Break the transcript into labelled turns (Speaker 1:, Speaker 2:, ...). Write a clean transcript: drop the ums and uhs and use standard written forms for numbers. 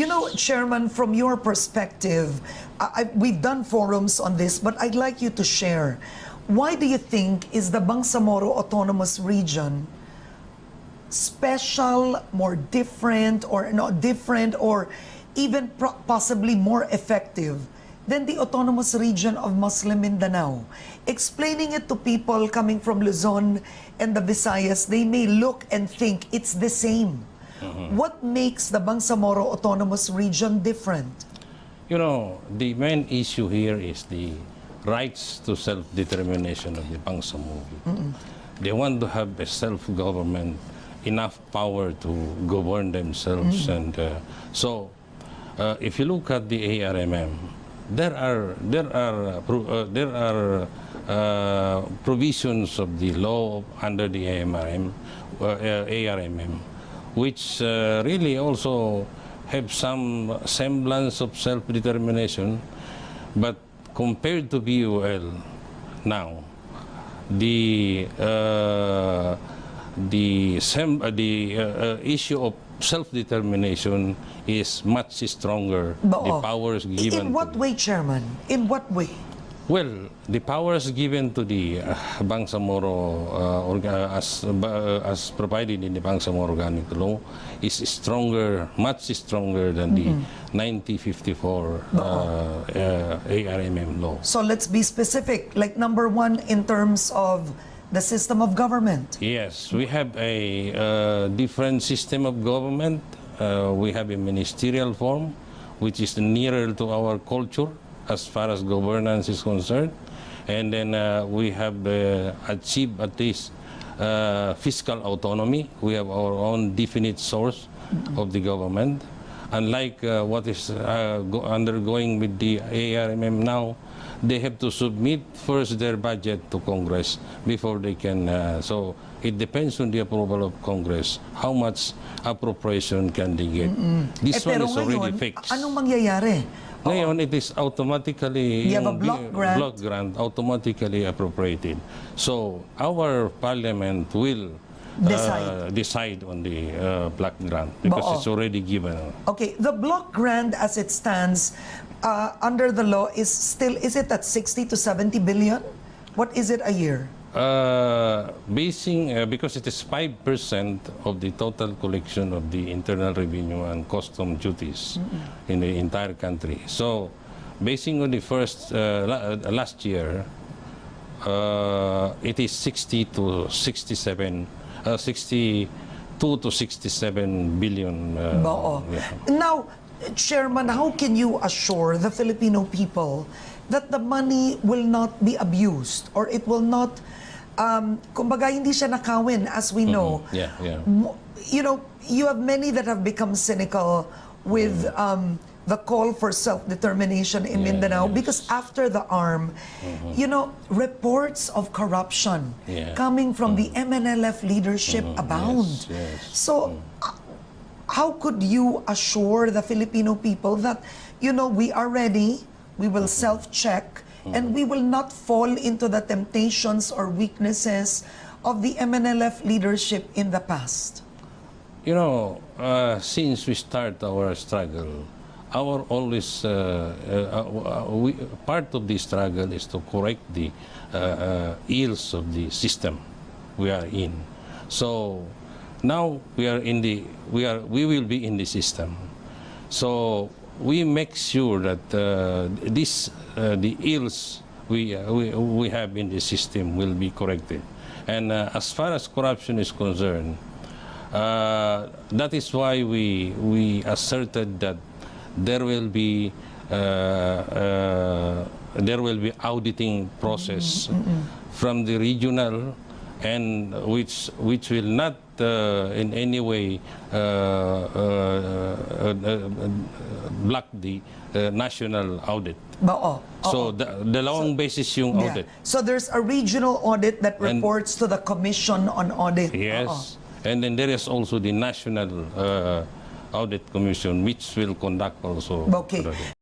Speaker 1: You know, Chairman, from your perspective, we've done forums on this, but I'd like you to share. Why do you think is the Bangsamoro Autonomous Region special, more different, or not different, or even possibly more effective than the autonomous region of Muslim Mindanao? Explaining it to people coming from Luzon and the Visayas, they may look and think it's the same. What makes the Bangsamoro Autonomous Region different?
Speaker 2: You know, the main issue here is the rights to self-determination of the Bangsamoro. They want to have a self-government, enough power to govern themselves. And so, if you look at the ARMM, there are provisions of the law under the ARMM, which really also have some semblance of self-determination, but compared to BUL now, the issue of self-determination is much stronger. The powers given.
Speaker 1: In what way, Chairman? In what way?
Speaker 2: Well, the powers given to the Bangsamoro as provided in the Bangsamoro Organic Law is stronger, much stronger than the 1954 ARMM law.
Speaker 1: So let's be specific. Like number one, in terms of the system of government.
Speaker 2: Yes, we have a different system of government. We have a ministerial form, which is nearer to our culture as far as governance is concerned. And then we have achieved at least fiscal autonomy. We have our own definite source of the government. Unlike what is undergoing with the ARMM now, they have to submit first their budget to Congress before they can. So it depends on the approval of Congress how much appropriation can they get. This one is already fixed.
Speaker 1: Anong mangyayari?
Speaker 2: Ngayon, it is automatically,
Speaker 1: you have a block
Speaker 2: grant automatically appropriated. So our parliament will decide on the block grant because it's already given.
Speaker 1: Okay, the block grant as it stands under the law is still, is it at 60 to 70 billion? What is it a year?
Speaker 2: Because it is 5% of the total collection of the internal revenue and custom duties in the entire country. So, basing on the first last year, it is 62 to 67 billion.
Speaker 1: Now, Chairman, how can you assure the Filipino people that the money will not be abused or it will not, kumbaga hindi siya nakawin, as we know. You know, you have many that have become cynical with the call for self-determination in Mindanao because after the ARM, you know, reports of corruption coming from the MNLF leadership abound. So, how could you assure the Filipino people that, you know, we are ready, we will self-check, and we will not fall into the temptations or weaknesses of the MNLF leadership in the past?
Speaker 2: You know, since we start our struggle, our always part of the struggle is to correct the ills of the system we are in. So now we are in the we will be in the system. So we make sure that the ills we have in the system will be corrected. And as far as corruption is concerned, that is why we asserted that there will be auditing process from the regional, and which will not in any way block the national audit. So the long basis yung audit.
Speaker 1: So there's a regional audit that reports to the Commission on Audit.
Speaker 2: Yes, and then there is also the National Audit Commission, which will conduct also.